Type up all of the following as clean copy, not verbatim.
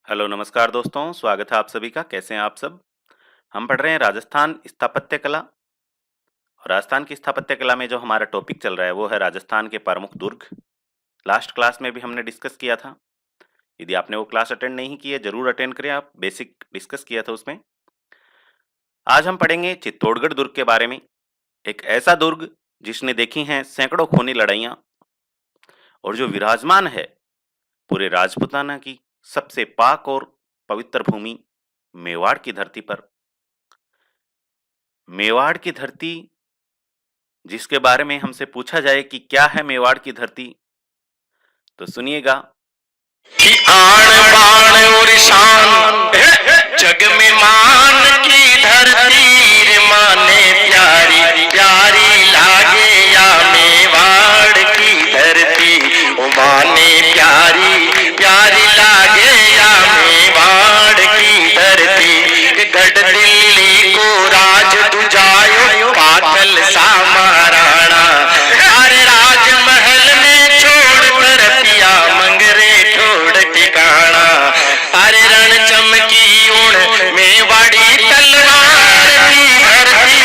Hello नमस्कार दोस्तों, स्वागत है आप सभी का। कैसे हैं आप सब? हम पढ़ रहे हैं राजस्थान स्थापत्य कला। और राजस्थान की स्थापत्य कला में जो हमारा टॉपिक चल रहा है वो है राजस्थान के प्रमुख दुर्ग। लास्ट क्लास में भी हमने डिस्कस किया था। यदि आपने वो क्लास अटेंड नहीं की है जरूर अटेंड करें, आप बेसिक डिस्कस किया था उसमें। आज हम पढ़ेंगे चित्तौड़गढ़ दुर्ग के बारे में। एक ऐसा दुर्ग जिसने देखी हैं सैकड़ों खूनी लड़ाइयां और जो विराजमान है पूरे राजपूताना की सबसे पाक और पवित्र भूमि मेवाड़ की धरती पर। मेवाड़ की धरती जिसके बारे में हमसे पूछा जाए कि क्या है मेवाड़ की धरती, तो सुनिएगा कि आन बाण और शान जग में मान की धरती रे माने प्यारी प्यारी लागे या मेवाड़ की धरती ओ माने प्यारी प्यारी लागे या मेवाड़ की धरती गढ़ दिल्ली को राज दुजायो पागल सा महाराणा अरे राजमहल में छोड़ कर पिया मंगरे छोड़ ठिकाना अरे रण चमकी उड़ मेवाड़ी तलवार की धरती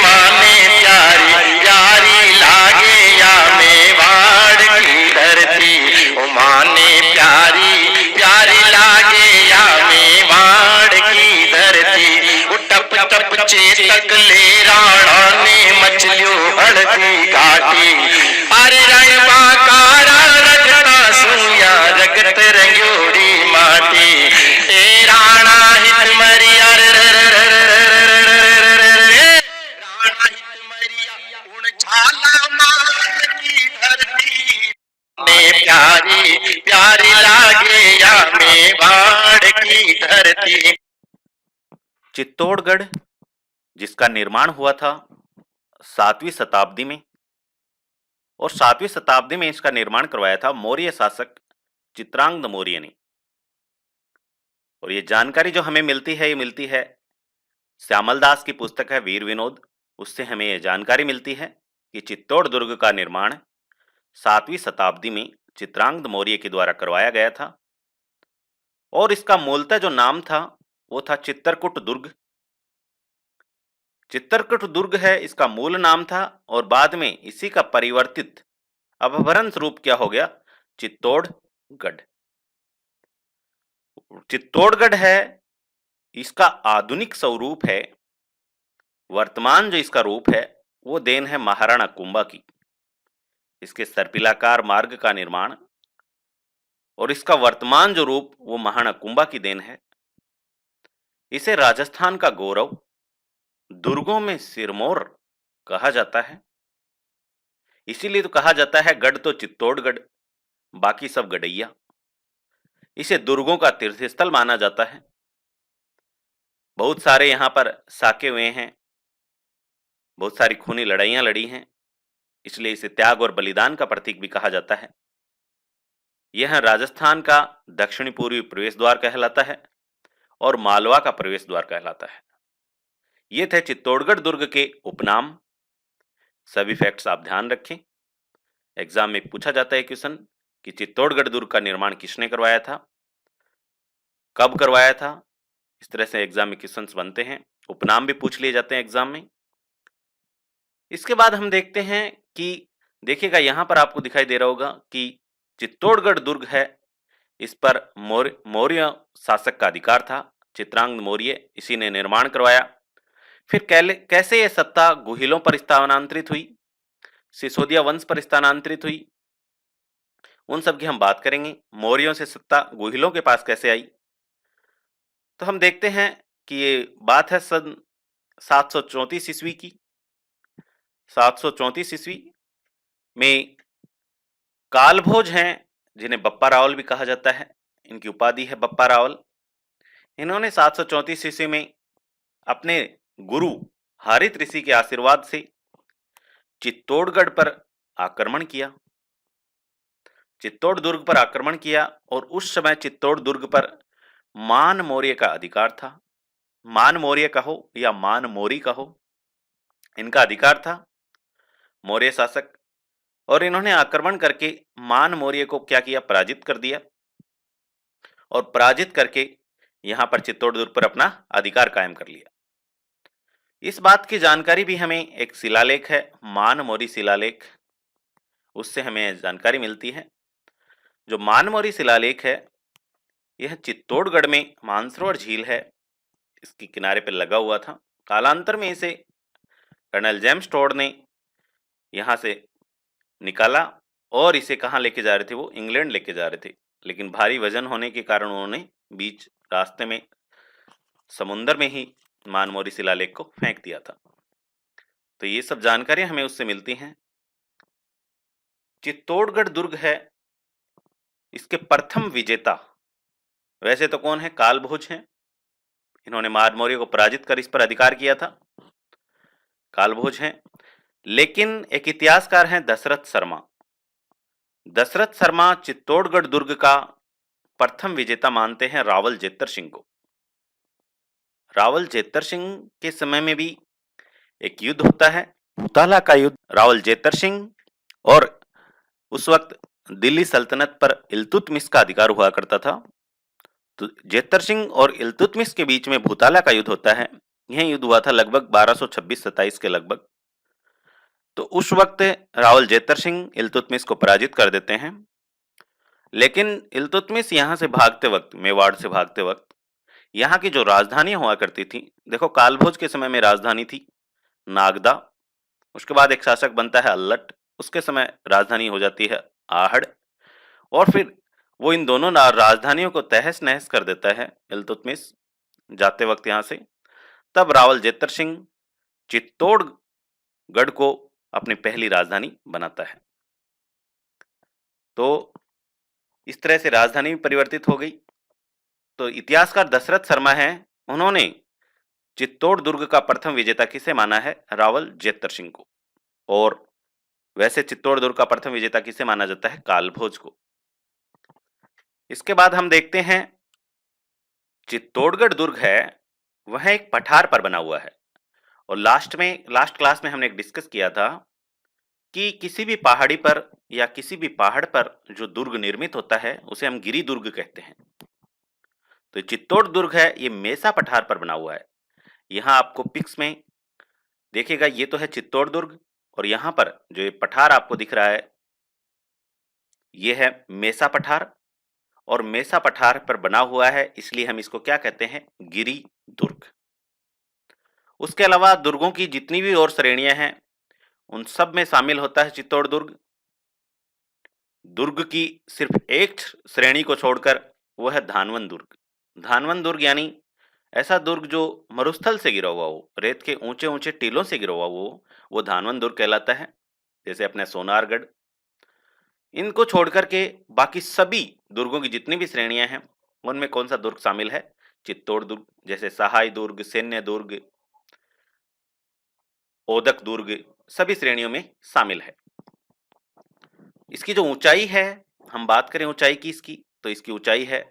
माने प्यारी प्यारी लागे या मेवाड़ की धरती ओ माने प्यारी प्यारी लागे या मेवाड़ की धरती वो टप टप चेतक ले राणा ने मछलियों हड़की घाटी अरे रणबा कारा रगता सुया रगत रंगोड़ी माटी ए राणा हित मरिया राणा हित मरिया उन झाला मान की धरती में प्यारी प्यारी लागे या मेवाड़ की धरती। चित्तौड़गढ़ जिसका निर्माण हुआ था 7वीं शताब्दी में, और 7वीं शताब्दी में इसका निर्माण करवाया था मौर्य शासक चित्रांगद मौर्य ने। और ये जानकारी जो हमें मिलती है ये मिलती है श्यामल दास की पुस्तक है वीर विनोद। उससे हमें ये जानकारी मिलती है कि चित्तौड़ दुर्ग का निर्माण 7वीं शताब्दी में चित्रांगद मौर्य के द्वारा करवाया गया था। और इसका मूलतः जो नाम था वो था चित्रकूट दुर्ग। चित्रकूट दुर्ग है इसका मूल नाम था, और बाद में इसी का परिवर्तित अपभ्रंश रूप क्या हो गया, चित्तौड़गढ़। चित्तौड़गढ़ है इसका आधुनिक स्वरूप है, वर्तमान जो इसका रूप है वो देन है महाराणा कुंभा की। इसके सर्पिलाकार मार्ग का निर्माण और इसका वर्तमान जो रूप वो महाराणा कुंभा की देन है। इसे राजस्थान का गौरव, दुर्गों में सिरमौर कहा जाता है। इसीलिए तो कहा जाता है गढ़ तो चित्तौड़गढ़, बाकी सब गढ़ैया। इसे दुर्गों का तीर्थस्थल माना जाता है। बहुत सारे यहाँ पर साके हुए हैं, बहुत सारी खूनी लड़ाइयां लड़ी हैं, इसलिए इसे त्याग और बलिदान का प्रतीक भी कहा जाता है। यह राजस्थान का दक्षिणी पूर्वी प्रवेश द्वार कहलाता है और मालवा का प्रवेश द्वार कहलाता है। ये थे चित्तौड़गढ़ दुर्ग के उपनाम। सभी फैक्ट्स आप ध्यान रखें। एग्जाम में पूछा जाता है क्वेश्चन कि चित्तौड़गढ़ दुर्ग का निर्माण किसने करवाया था, कब करवाया था। इस तरह से एग्जाम में क्वेश्चंस बनते हैं, उपनाम भी पूछ लिए जाते हैं एग्जाम में। इसके बाद हम देखते हैं कि देखिएगा यहाँ पर आपको दिखाई दे रहा होगा कि चित्तौड़गढ़ दुर्ग है, इस पर मौर्य शासक का अधिकार था। चित्रांगद मौर्य इसी ने निर्माण करवाया। फिर कैसे यह सत्ता गुहिलों पर स्थानांतरित हुई, सिसोदिया वंश पर स्थानांतरित हुई, उन सब की हम बात करेंगे। मौर्यों से सत्ता गुहिलों के पास कैसे आई, तो हम देखते हैं कि ये बात है सन 734 ईस्वी की। 734 ईस्वी में कालभोज हैं, जिन्हें बप्पा रावल भी कहा जाता है, इनकी उपाधि है बप्पा रावल। इन्होंने 734 ईस्वी में अपने गुरु हारित ऋषि के आशीर्वाद से चित्तौड़गढ़ पर आक्रमण किया, चित्तौड़ दुर्ग पर आक्रमण किया। और उस समय चित्तौड़ दुर्ग पर मान मौर्य का अधिकार था। मान मौर्य कहो या मान मौरी कहो, इनका अधिकार था, मौर्य शासक। और इन्होंने आक्रमण करके मान मौर्य को क्या किया, पराजित कर दिया। और पराजित करके यहाँ पर चित्तौड़ दुर्ग पर अपना अधिकार कायम कर लिया। इस बात की जानकारी भी हमें एक शिलालेख है, मानमोरी शिलालेख, उससे हमें जानकारी मिलती है। जो मानमोरी शिलालेख है यह चित्तौड़गढ़ में मानसरोवर झील है, इसके किनारे पर लगा हुआ था। कालांतर में इसे कर्नल जेम्स टोड ने यहाँ से निकाला और इसे कहाँ लेके जा रहे थे, वो इंग्लैंड लेके जा रहे थे, लेकिन भारी वजन होने के कारण उन्होंने बीच रास्ते में समुंदर में ही मानमोरी शिलालेख को फेंक दिया था। तो ये सब जानकारी हमें उससे मिलती हैं। चित्तौड़गढ़ दुर्ग है, इसके प्रथम विजेता वैसे तो कौन है, कालभोज हैं। इन्होंने मारमौर्य को पराजित कर इस पर अधिकार किया था, कालभोज हैं। लेकिन एक इतिहासकार हैं दशरथ शर्मा। दशरथ शर्मा चित्तौड़गढ़ दुर्ग का प्रथम विजेता मानते हैं रावल जेत्तर सिंह को। रावल जेत्तर सिंह के समय में भी एक युद्ध होता है, भूताला का युद्ध। रावल जेत्तर सिंह और उस वक्त दिल्ली सल्तनत पर इल्तुतमिश का अधिकार हुआ करता था। तो जेत्तर सिंह और इल्तुतमिश के बीच में भूताला का युद्ध होता है। यह युद्ध हुआ था लगभग 1226-27 के लगभग। तो उस वक्त रावल जेत्तर सिंह इल्तुतमिश को पराजित कर देते हैं। लेकिन इल्तुतमिश यहाँ से भागते वक्त, मेवाड़ से भागते वक्त, यहाँ की जो राजधानी हुआ करती थी, देखो कालभोज के समय में राजधानी थी नागदा, उसके बाद एक शासक बनता है अल्लट, उसके समय राजधानी हो जाती है आहड़, और फिर वो इन दोनों राजधानियों को तहस नहस कर देता है इल्तुतमिश जाते वक्त यहाँ से। तब रावल जेत्तर सिंह चित्तौड़गढ़ को अपनी पहली राजधानी बनाता है। तो इस तरह से राजधानी भी परिवर्तित हो गई। तो इतिहासकार दशरथ शर्मा हैं, उन्होंने चित्तौड़ दुर्ग का प्रथम विजेता किसे माना है, रावल जेत्तर सिंह को। और वैसे चित्तौड़ दुर्ग का प्रथम विजेता किसे माना जाता है, कालभोज को। इसके बाद हम देखते हैं चित्तौड़गढ़ दुर्ग है वह एक पठार पर बना हुआ है। और लास्ट क्लास में हमने एक डिस्कस किया था कि किसी भी पहाड़ी पर या किसी भी पहाड़ पर जो दुर्ग निर्मित होता है उसे हम गिरी दुर्ग कहते हैं। तो चित्तौड़ दुर्ग है ये मेसा पठार पर बना हुआ है। यहाँ आपको पिक्स में देखिएगा, ये तो है चित्तौड़ दुर्ग, और यहाँ पर जो ये पठार आपको दिख रहा है ये है मेसा पठार, और मेसा पठार पर बना हुआ है, इसलिए हम इसको क्या कहते हैं, गिरी दुर्ग। उसके अलावा दुर्गों की जितनी भी और श्रेणियां हैं उन सब में शामिल होता है चित्तौड़ दुर्ग। दुर्ग की सिर्फ एक श्रेणी को छोड़कर वो है धानवन दुर्ग। धानवन दुर्ग यानी ऐसा दुर्ग जो मरुस्थल से गिरा हुआ हो, रेत के ऊंचे ऊंचे टीलों से गिरा हुआ हो, वो धानवन दुर्ग कहलाता है। जैसे अपने सोनारगढ़, इनको छोड़कर के बाकी सभी दुर्गों की जितनी भी श्रेणियां हैं उनमें कौन सा दुर्ग शामिल है, चित्तौड़ दुर्ग। जैसे सहाय दुर्ग, सैन्य दुर्ग, ओदक दुर्ग, सभी श्रेणियों में शामिल है। इसकी जो ऊंचाई है, हम बात करें ऊंचाई की इसकी, तो इसकी ऊंचाई है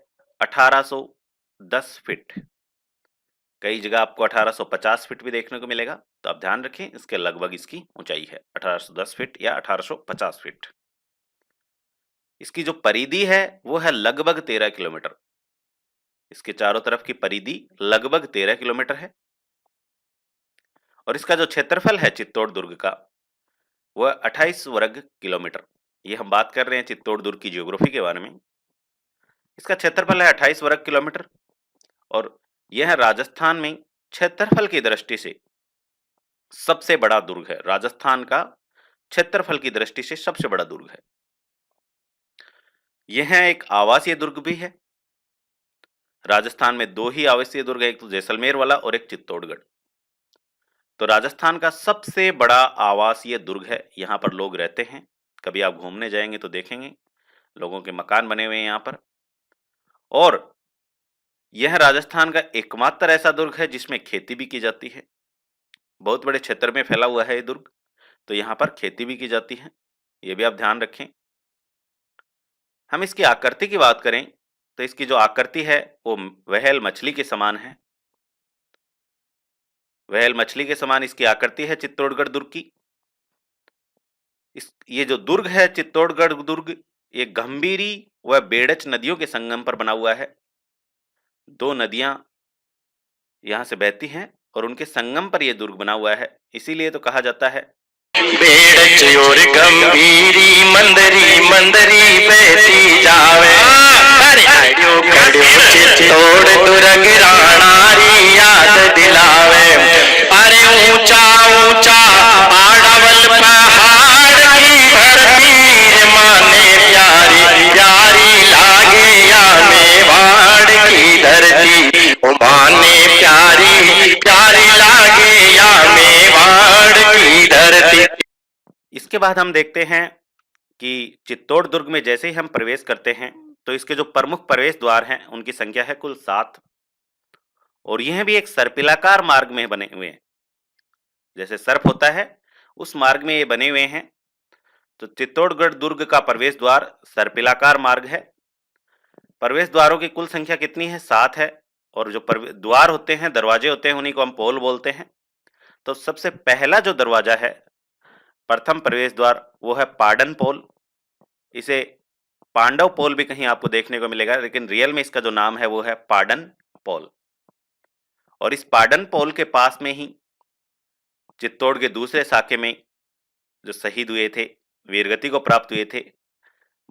1810 फीट। कई जगह आपको 1850 फीट भी देखने को मिलेगा, तो आप ध्यान रखें इसके लगभग इसकी ऊंचाई है 1810 फीट या 1850 फीट। इसकी जो परिधि है वो है लगभग 13 किलोमीटर। इसके चारों तरफ की परिधि लगभग 13 किलोमीटर है। और इसका जो क्षेत्रफल है चित्तौड़ दुर्ग का वह 28 वर्ग किलोमीटर। ये हम बात कर रहे हैं चित्तौड़ दुर्ग की ज्योग्राफी के बारे में। इसका क्षेत्रफल है 28 वर्ग किलोमीटर, और यह राजस्थान में क्षेत्रफल की दृष्टि से सबसे बड़ा दुर्ग है। राजस्थान का क्षेत्रफल की दृष्टि से सबसे बड़ा दुर्ग है। यह एक आवासीय दुर्ग भी है। राजस्थान में दो ही आवासीय दुर्ग है, एक तो जैसलमेर वाला और एक चित्तौड़गढ़। तो राजस्थान का सबसे बड़ा आवासीय दुर्ग है, यहाँ पर लोग रहते हैं। कभी आप घूमने जाएंगे तो देखेंगे लोगों के मकान बने हुए हैं यहाँ पर। और यह राजस्थान का एकमात्र ऐसा दुर्ग है जिसमें खेती भी की जाती है। बहुत बड़े क्षेत्र में फैला हुआ है ये दुर्ग, तो यहाँ पर खेती भी की जाती है, ये भी आप ध्यान रखें। हम इसकी आकृति की बात करें तो इसकी जो आकृति है वो व्हेल मछली के समान है। व्हेल मछली के समान इसकी आकृति है चित्तौड़गढ़ दुर्ग की। ये जो दुर्ग है चित्तौड़गढ़ दुर्ग, ये गंभीरी व बेड़च नदियों के संगम पर बना हुआ है। दो नदियां यहाँ से बहती हैं और उनके संगम पर यह दुर्ग बना हुआ है, इसीलिए तो कहा जाता है बेड़ चोर गंभीरी मंदरी मंदरी बहती जावे, अरे खड़ियो खड़ियो चित्तौड़ दुर्ग राणारी याद दिलावे। अरे ऊंचा ऊंचा पाड़वल पहाड़ की धरती माने प्यारी प्यारी लागे या मेवाड़ की धरती, ओ माने प्यारी प्यारी लागे या मेवाड़ की धरती। इसके बाद हम देखते हैं कि चित्तौड़ दुर्ग में जैसे ही हम प्रवेश करते हैं तो इसके जो प्रमुख प्रवेश द्वार हैं उनकी संख्या है कुल 7 और यह भी एक सर्पिलाकार मार्ग में बने हुए हैं। जैसे सर्प होता है उस मार्ग में ये बने हुए हैं। तो चित्तौड़गढ़ दुर्ग का प्रवेश द्वार सर्पिलाकार मार्ग है। प्रवेश द्वारों की कुल संख्या कितनी है? 7 है। और जो द्वार होते हैं, दरवाजे होते हैं, उन्हीं को हम पोल बोलते हैं। तो सबसे पहला जो दरवाजा है, प्रथम प्रवेश द्वार, वो है पाडन पोल। इसे पांडव पोल भी कहीं आपको देखने को मिलेगा, लेकिन रियल में इसका जो नाम है वो है पाडन पोल। और इस पाडन पोल के पास में ही चित्तौड़ के दूसरे साके में जो शहीद हुए थे, वीरगति को प्राप्त हुए थे,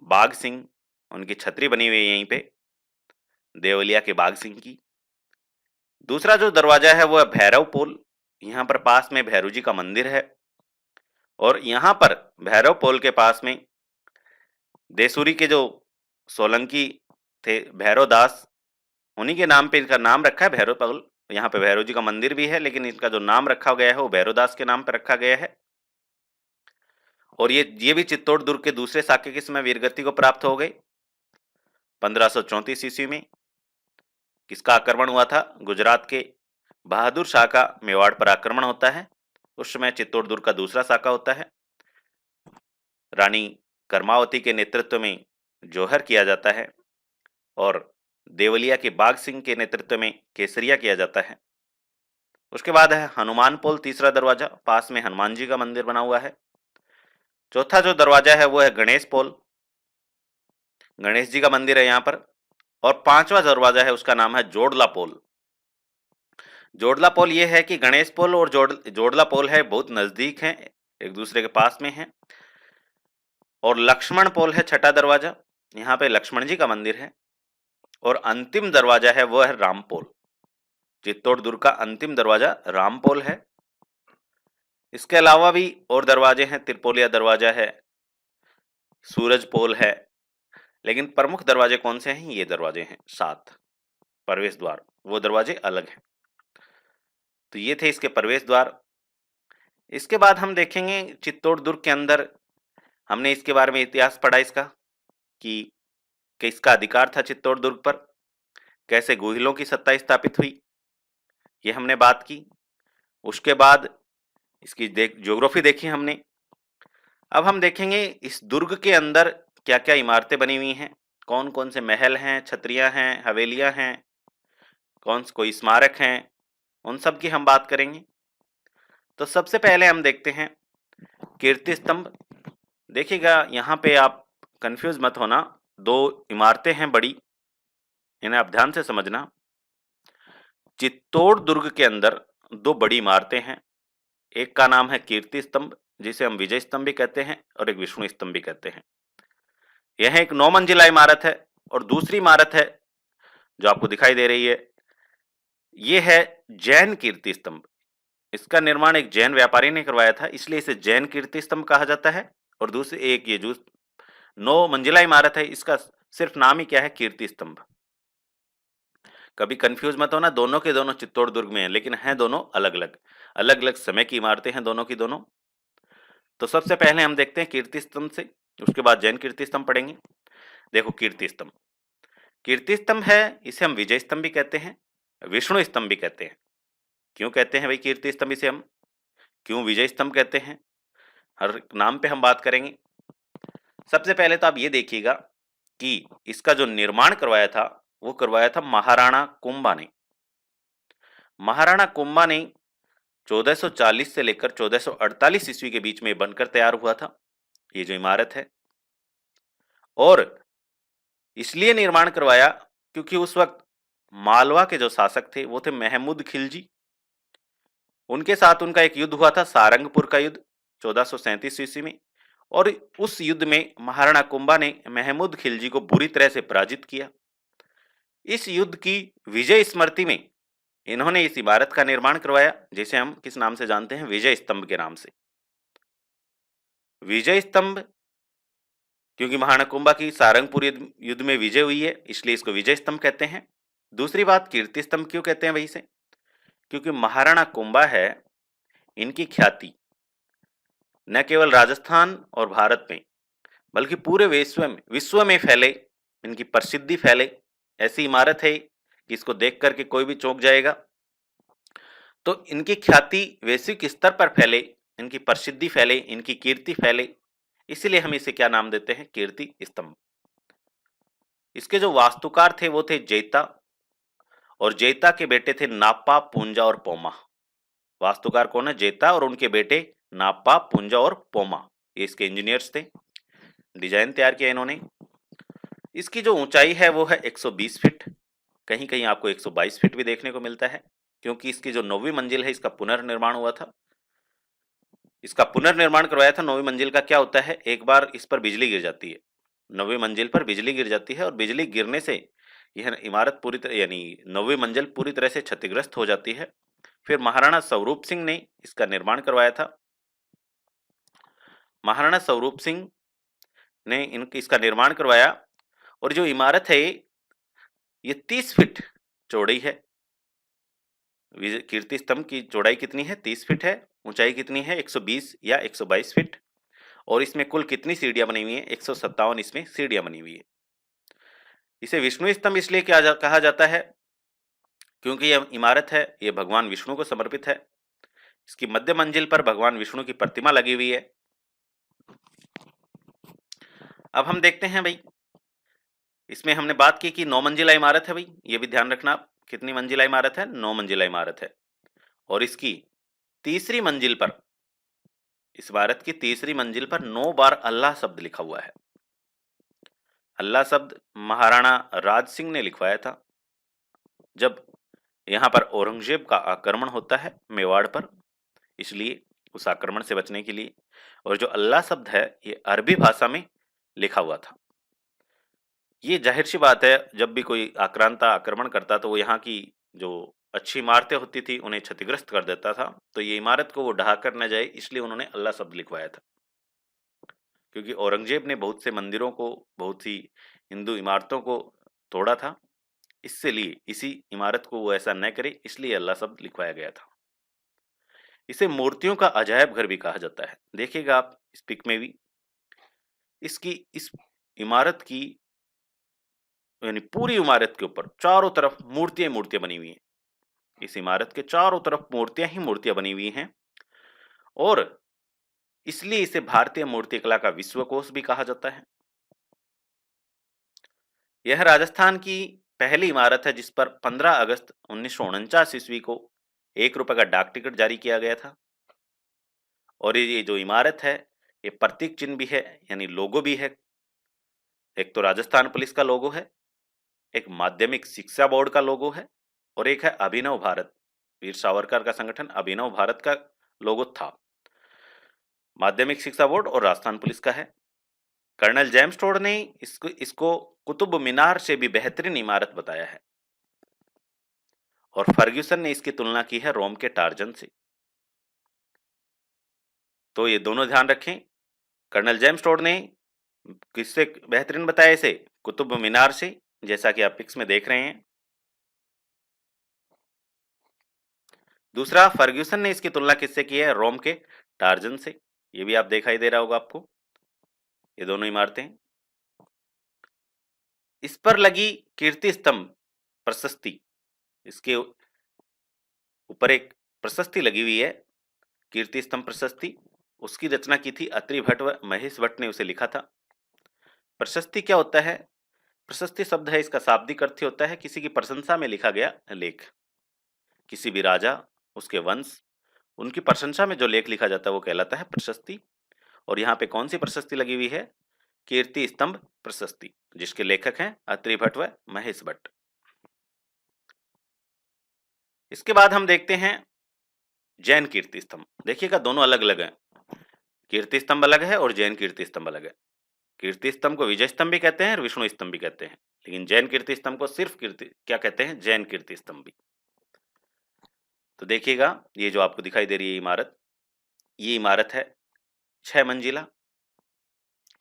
बाघ सिंह, उनकी छतरी बनी हुई है यहीं पे, देवलिया के बाघ सिंह की। दूसरा जो दरवाजा है वो है भैरव पोल। यहाँ पर पास में भैरव जी का मंदिर है और यहाँ पर भैरव पोल के पास में देसूरी के जो सोलंकी थे भैरव दास, उन्हीं के नाम पे इनका नाम रखा है भैरव पोल। यहाँ पे भैरव जी का मंदिर भी है, लेकिन इनका जो नाम रखा गया है वो भैरव दास के नाम पर रखा गया है। और ये भी चित्तौड़ दुर्ग के दूसरे साके के समय वीरगति को प्राप्त हो गए। 1534 ईस्वी में किसका आक्रमण हुआ था? गुजरात के बहादुर शाह का मेवाड़ पर आक्रमण होता है। उस समय चित्तौड़ दुर्ग का दूसरा साका होता है। रानी कर्मावती के नेतृत्व में जौहर किया जाता है और देवलिया के बाघ सिंह के नेतृत्व में केसरिया किया जाता है। उसके बाद है हनुमान पोल, तीसरा दरवाजा, पास में हनुमान जी का मंदिर बना हुआ है। चौथा जो दरवाजा है वो है गणेश पोल, गणेश जी का मंदिर है यहाँ पर। और पांचवा दरवाजा है, उसका नाम है जोड़ला पोल। जोड़ला पोल ये है कि गणेश पोल और जोड़ला पोल है बहुत नजदीक हैं, एक दूसरे के पास में हैं। और लक्ष्मण पोल है छठा दरवाजा, यहाँ पे लक्ष्मण जी का मंदिर है। और अंतिम दरवाजा है वो है राम पोल। चित्तौड़ दुर्ग का अंतिम दरवाजा राम पोल है। इसके अलावा भी और दरवाजे हैं, त्रिपोलिया दरवाजा है, सूरज पोल है, लेकिन प्रमुख दरवाजे कौन से हैं? ये दरवाजे हैं 7 प्रवेश द्वार, वो दरवाजे अलग हैं। तो ये थे इसके प्रवेश द्वार। इसके बाद हम देखेंगे चित्तौड़ दुर्ग के अंदर, हमने इसके बारे में इतिहास पढ़ा इसका कि किसका अधिकार था चित्तौड़ दुर्ग पर, कैसे गुहिलों की सत्ता स्थापित हुई, ये हमने बात की। उसके बाद इसकी ज्योग्राफी देखी हमने। अब हम देखेंगे इस दुर्ग के अंदर क्या क्या इमारतें बनी हुई हैं, कौन कौन से महल हैं, छतरियां हैं, हवेलियां हैं, कोई स्मारक हैं, उन सब की हम बात करेंगे। तो सबसे पहले हम देखते हैं कीर्ति स्तंभ। देखिएगा यहाँ पे आप कंफ्यूज मत होना, 2 इमारतें हैं बड़ी, इन्हें आप ध्यान से समझना। चित्तौड़ दुर्ग के अंदर 2 बड़ी इमारतें हैं। एक का नाम है कीर्ति स्तंभ, जिसे हम विजय स्तंभ भी कहते हैं और एक विष्णु स्तंभ भी कहते हैं। यह एक 9 मंजिला इमारत है। और दूसरी इमारत है जो आपको दिखाई दे रही है, ये है जैन कीर्ति स्तंभ। इसका निर्माण एक जैन व्यापारी ने करवाया था, इसलिए इसे जैन कीर्ति स्तंभ कहा जाता है। और दूसरी एक ये जो 9 मंजिला इमारत है, इसका सिर्फ नाम ही क्या है? कीर्ति स्तंभ। कभी कंफ्यूज मत होना, दोनों के दोनों चित्तौड़ दुर्ग में हैं, लेकिन हैं दोनों अलग अलग समय की इमारतें हैं दोनों की दोनों। तो सबसे पहले हम देखते हैं कीर्ति स्तंभ से, उसके बाद जैन कीर्ति स्तंभ पढ़ेंगे। देखो कीर्ति स्तंभ, कीर्ति स्तंभ है, इसे हम विजय स्तंभ भी कहते हैं, विष्णु स्तंभ भी कहते हैं। क्यों कहते हैं भाई कीर्ति स्तंभ इसे हम, क्यों विजय स्तंभ कहते हैं? हर नाम पे हम बात करेंगे। सबसे पहले तो आप ये देखिएगा कि इसका जो निर्माण करवाया था वो करवाया था महाराणा कुंभा ने। महाराणा कुंभा ने 1440 से लेकर 1448 ईस्वी के बीच में बनकर तैयार हुआ था ये जो इमारत है। और इसलिए निर्माण करवाया क्योंकि उस वक्त मालवा के जो शासक थे वो थे महमूद खिलजी। उनके साथ उनका एक युद्ध हुआ था, सारंगपुर का युद्ध 1437 ईस्वी में। और उस युद्ध में महाराणा कुंभा ने महमूद खिलजी को बुरी तरह से पराजित किया। इस युद्ध की विजय स्मृति में इन्होंने इस इमारत का निर्माण करवाया, जिसे हम किस नाम से जानते हैं, विजय स्तंभ के नाम से। विजय स्तंभ क्योंकि महाराणा कुंभा की सारंगपुर युद्ध में विजय हुई है, इसलिए इसको विजय स्तंभ कहते हैं। दूसरी बात, कीर्ति स्तंभ क्यों कहते हैं वहीं से, क्योंकि महाराणा कुंभा है, इनकी ख्याति न केवल राजस्थान और भारत में बल्कि पूरे विश्व में फैले, इनकी प्रसिद्धि फैले। ऐसी इमारत है कि इसको देख करके कोई भी चौंक जाएगा। तो इनकी ख्याति वैश्विक स्तर पर फैले, इनकी प्रसिद्धि फैले, इनकी कीर्ति फैले, इसीलिए हम इसे क्या नाम देते हैं, कीर्ति स्तंभ। इसके जो वास्तुकार थे वो थे जैता, और जैता के बेटे थे नाप्पा, पूंजा और पोमा। वास्तुकार कौन है, जैता, और उनके बेटे नाप्पा, पूंजा और पोमा, ये इसके इंजीनियर्स थे। डिजाइन तैयार किया इन्होंने। इसकी जो ऊंचाई है वो है 120 फीट, कहीं कहीं आपको 122 फीट भी देखने को मिलता है, क्योंकि इसकी जो 9वीं मंजिल है इसका पुनर्निर्माण हुआ था। इसका पुनर्निर्माण करवाया था। 9वीं मंजिल का क्या होता है, एक बार इस पर बिजली गिर जाती है, 9वीं मंजिल पर बिजली गिर जाती है, और बिजली गिरने से यह इमारत पूरी तरह यानी 9वीं मंजिल पूरी तरह से क्षतिग्रस्त हो जाती है। फिर महाराणा स्वरूप सिंह ने इसका निर्माण करवाया था। महाराणा स्वरूप सिंह ने इसका निर्माण करवाया, और जो इमारत है ये 30 फीट चौड़ी है। कीर्ति स्तंभ की चौड़ाई कितनी है, 30 फीट है। ऊंचाई कितनी है, 120 या 122 फीट। और इसमें कुल कितनी सीढ़ियां बनी हुई हैं, 157 इसमें सीढ़ियां बनी हुई है। इसे विष्णु स्तंभ इसलिए कहा जाता है क्योंकि यह इमारत है ये भगवान विष्णु को समर्पित है। इसकी मध्य मंजिल पर भगवान विष्णु की प्रतिमा लगी हुई है। अब हम देखते हैं भाई, इसमें हमने बात की कि 9 मंजिला इमारत है भाई, ये भी ध्यान रखना आप, कितनी मंजिला इमारत है, 9 मंजिला इमारत है। और इसकी तीसरी मंजिल पर, इस इमारत की तीसरी मंजिल पर 9 बार अल्लाह शब्द लिखा हुआ है। अल्लाह शब्द महाराणा राज सिंह ने लिखवाया था जब यहां पर औरंगजेब का आक्रमण होता है मेवाड़ पर, इसलिए उस आक्रमण से बचने के लिए। और जो अल्लाह शब्द है ये अरबी भाषा में लिखा हुआ था। ये जाहिर सी बात है, जब भी कोई आक्रांता आक्रमण करता तो वो यहाँ की जो अच्छी इमारतें होती थी उन्हें क्षतिग्रस्त कर देता था, तो ये इमारत को वो ढहा कर न जाए इसलिए उन्होंने अल्लाह शब्द लिखवाया था। क्योंकि औरंगजेब ने बहुत से मंदिरों को, बहुत सी हिंदू इमारतों को तोड़ा था, इससे लिए इसी इमारत को वो ऐसा न करे, इसलिए अल्लाह शब्द लिखवाया गया था। इसे मूर्तियों का अजायब घर भी कहा जाता है। देखिएगा आप इस पिक में भी, इसकी इस इमारत की यानी पूरी इमारत के ऊपर चारों तरफ मूर्तियां मूर्तियां बनी हुई हैं। इस इमारत के चारों तरफ मूर्तियां ही मूर्तियां बनी हुई हैं, और इसलिए इसे भारतीय मूर्तिकला का विश्वकोश भी कहा जाता है। यह राजस्थान की पहली इमारत है जिस पर 15 अगस्त 1949 ईस्वी को 1 रुपए का डाक टिकट जारी किया गया था। और ये जो इमारत है ये प्रतीक चिन्ह भी है, यानी लोगो भी है। एक तो राजस्थान पुलिस का लोगो है, एक माध्यमिक शिक्षा बोर्ड का लोगो है, और एक है अभिनव भारत, वीर सावरकर का संगठन अभिनव भारत का लोगो था। माध्यमिक शिक्षा बोर्ड और राजस्थान पुलिस का है। कर्नल जेम्स टोड ने इसको कुतुब मीनार से भी बेहतरीन इमारत बताया है, और फर्ग्यूसन ने इसकी तुलना की है रोम के टार्जन से। तो ये दोनों ध्यान रखें, कर्नल जेम्स टोड ने किससे बेहतरीन बताया इसे, कुतुब मीनार से, जैसा कि आप पिक्स में देख रहे हैं। दूसरा, फर्ग्यूसन ने इसकी तुलना किससे की है, रोम के टार्जन से। ये भी आप दिखाई दे रहा होगा आपको, ये दोनों इमारतें। इस पर लगी कीर्ति स्तंभ प्रशस्ति, इसके ऊपर एक प्रशस्ति लगी हुई है, कीर्ति स्तंभ प्रशस्ति। उसकी रचना की थी अत्रि भट्ट व महेश भट्ट ने उसे लिखा था। प्रशस्ति क्या होता है, प्रशस्ति शब्द है, इसका शाब्दिक अर्थ होता है किसी की प्रशंसा में लिखा गया लेख। किसी भी राजा, उसके वंश, उनकी प्रशंसा में जो लेख लिखा जाता है वो कहलाता है प्रशस्ति। और यहाँ पे कौन सी प्रशस्ति लगी हुई है, कीर्ति स्तंभ प्रशस्ति, जिसके लेखक हैं अत्रि भट्ट व महेश भट्ट। इसके बाद हम देखते हैं जैन कीर्ति स्तंभ। देखिएगा दोनों अलग अलग हैं, कीर्ति स्तंभ अलग है और जैन कीर्ति स्तंभ अलग है। कीर्ति स्तंभ को विजय स्तंभ भी कहते हैं और विष्णु स्तंभ भी कहते हैं, लेकिन जैन कीर्ति स्तंभ को सिर्फ कीर्ति क्या कहते हैं, जैन कीर्ति स्तंभ भी। तो देखिएगा ये जो आपको दिखाई दे रही है इमारत, ये इमारत है 6 मंजिला,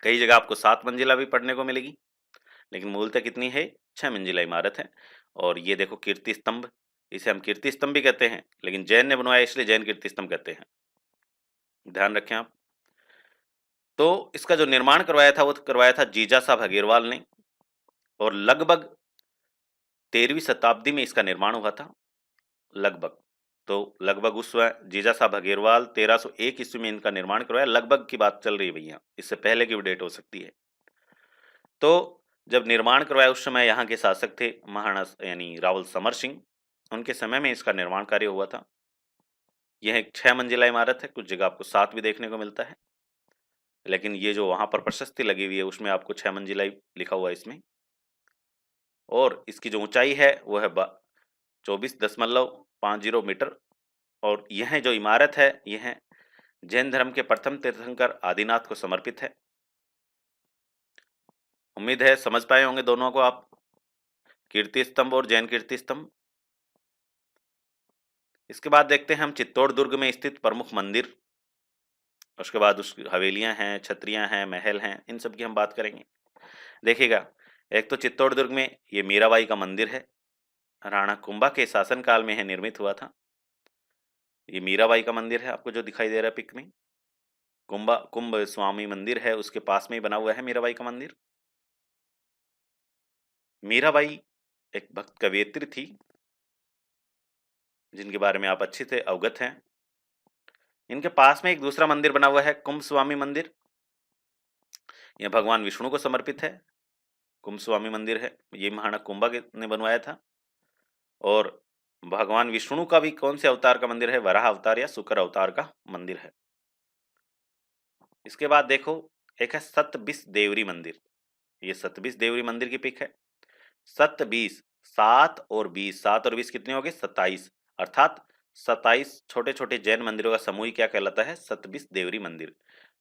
कई जगह आपको 7 मंजिला भी पढ़ने को मिलेगी, लेकिन मूलतः कितनी है, 6 मंजिला इमारत है। और ये देखो कीर्ति स्तंभ, इसे हम कीर्ति स्तंभ भी कहते हैं, लेकिन जैन ने बनवाया इसलिए जैन कीर्ति स्तंभ कहते हैं, ध्यान रखें आप। तो इसका जो निर्माण करवाया था वो करवाया था जीजासा भगीरवाल ने, और लगभग 13वीं शताब्दी में इसका निर्माण हुआ था लगभग। तो लगभग उस जीजासा भगीरवाल 1301 ईस्वी में इनका निर्माण करवाया, लगभग की बात चल रही है भैया, इससे पहले की भी डेट हो सकती है। तो जब निर्माण करवाया उस समय यहाँ के शासक थे महाराणा यानी रावल समर सिंह, उनके समय में इसका निर्माण कार्य हुआ था। यह एक 6 मंजिला इमारत है, कुछ जगह आपको 7 भी देखने को मिलता है, लेकिन ये जो वहां पर प्रशस्ति लगी हुई है उसमें आपको 6 मंजिला ही लिखा हुआ है इसमें। और इसकी जो ऊंचाई है वो है 24.50 मीटर। और यह जो इमारत है यह जैन धर्म के प्रथम तीर्थंकर आदिनाथ को समर्पित है। उम्मीद है समझ पाए होंगे दोनों को आप, कीर्ति स्तंभ और जैन कीर्ति स्तंभ। इसके बाद देखते हैं हम चित्तौड़ दुर्ग में स्थित प्रमुख मंदिर, उसके बाद उसकी हवेलियां हैं, छतरियां हैं, महल हैं, इन सब की हम बात करेंगे। देखिएगा एक तो चित्तौड़ दुर्ग में ये मीराबाई का मंदिर है, राणा कुंभा के शासनकाल में यह निर्मित हुआ था। ये मीराबाई का मंदिर है आपको जो दिखाई दे रहा है पिक में, कुंभ स्वामी मंदिर है उसके पास में ही बना हुआ है मीराबाई का मंदिर। मीराबाई एक भक्त कवयित्री थी जिनके बारे में आप अच्छे से अवगत हैं। इनके पास में एक दूसरा मंदिर बना हुआ है कुंभ स्वामी मंदिर, यह भगवान विष्णु को समर्पित है। कुंभ स्वामी मंदिर है, ये महाराणा कुंभा ने बनवाया था। और भगवान विष्णु का भी कौन से अवतार का मंदिर है, वराह अवतार या शुक्र अवतार का मंदिर है। इसके बाद देखो एक है सतबिस देवरी मंदिर, ये सतबिस देवरी मंदिर की पिक है। 7 7 और 20, 7 और 20 कितने हो गए, 27, अर्थात 27 छोटे छोटे जैन मंदिरों का समूह क्या कहलाता है, सतबिस देवरी मंदिर।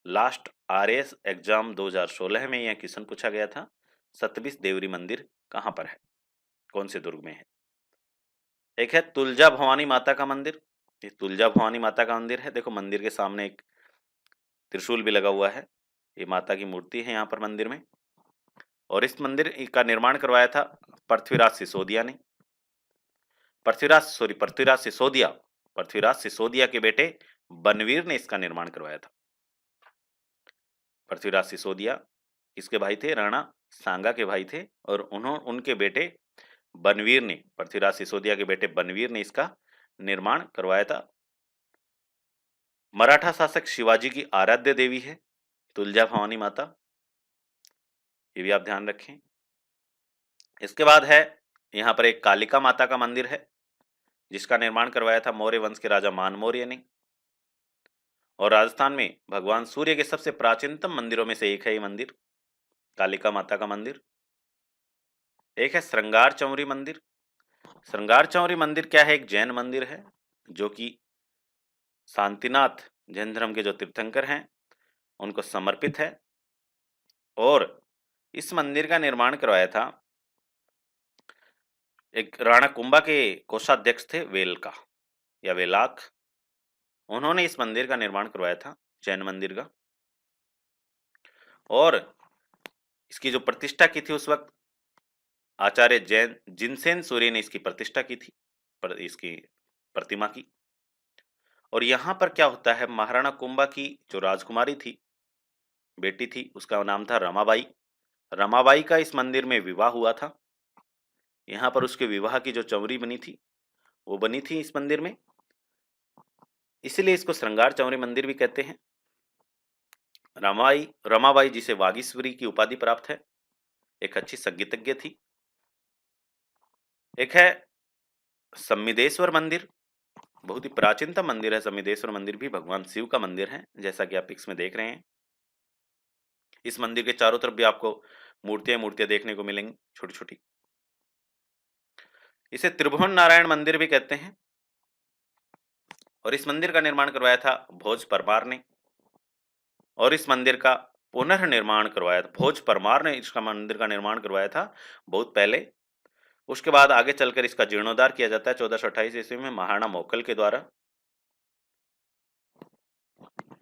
लास्ट आरएएस एग्जाम 2016 में यह क्वेश्चन पूछा गया था, सतबिस देवरी मंदिर कहाँ पर है, कौन से दुर्ग में है। एक है तुलजा भवानी माता का मंदिर, ये तुलजा भवानी माता का मंदिर है। देखो मंदिर के सामने एक त्रिशूल भी लगा हुआ है, ये माता की मूर्ति है यहाँ पर मंदिर में। और इस मंदिर का निर्माण करवाया था पृथ्वीराज सिसोदिया ने, पृथ्वीराज सिसोदिया के बेटे बनवीर ने इसका निर्माण करवाया था। पृथ्वीराज सिसोदिया इसके भाई थे, राणा सांगा के भाई थे, और उनके बेटे बनवीर ने, पृथ्वीराज सिसोदिया के बेटे बनवीर ने इसका निर्माण करवाया था। मराठा शासक शिवाजी की आराध्य देवी है तुलजा भवानी माता, ये भी आप ध्यान रखें। इसके बाद है यहाँ पर एक कालिका माता का मंदिर है जिसका निर्माण करवाया था मौर्य वंश के राजा मान मौर्य ने। और राजस्थान में भगवान सूर्य के सबसे प्राचीनतम मंदिरों में से एक है ये मंदिर, कालिका माता का मंदिर। एक है श्रृंगार चौरी मंदिर। श्रृंगार चौरी मंदिर क्या है, एक जैन मंदिर है जो कि शांतिनाथ जैन धर्म के जो तीर्थंकर हैं उनको समर्पित है। और इस मंदिर का निर्माण करवाया था एक राणा कुंभा के कोषाध्यक्ष थे वेलका या वेलाक, उन्होंने इस मंदिर का निर्माण करवाया था, जैन मंदिर का। और इसकी जो प्रतिष्ठा की थी उस वक्त आचार्य जैन जिनसेन सूर्य ने इसकी प्रतिष्ठा की थी, इसकी प्रतिमा की। और यहाँ पर क्या होता है, महाराणा कुंभा की जो राजकुमारी थी, बेटी थी, उसका नाम था रमाबाई। रमाबाई का इस मंदिर में विवाह हुआ था। यहाँ पर उसके विवाह की जो चौरी बनी थी वो बनी थी इस मंदिर में, इसलिए इसको श्रृंगार चौरी मंदिर भी कहते हैं। रमाबाई जिसे वागीश्वरी की उपाधि प्राप्त है, एक अच्छी संगीतज्ञ थी। एक है सम्मिदेश्वर मंदिर, बहुत ही प्राचीनतम मंदिर है। सम्मिदेश्वर मंदिर भी भगवान शिव का मंदिर है, जैसा कि आप पिक्स में देख रहे हैं। इस मंदिर के चारों तरफ भी आपको मूर्तियां देखने को मिलेंगी छोटी छोटी। इसे त्रिभुवन नारायण मंदिर भी कहते हैं। और इस मंदिर का निर्माण करवाया था भोज परमार ने, और इस मंदिर का पुनर्निर्माण करवाया था भोज परमार ने, इसका मंदिर का निर्माण करवाया था बहुत पहले। उसके बाद आगे चलकर इसका जीर्णोद्धार किया जाता है 1428 ईस्वी में महाराणा मोकल के द्वारा।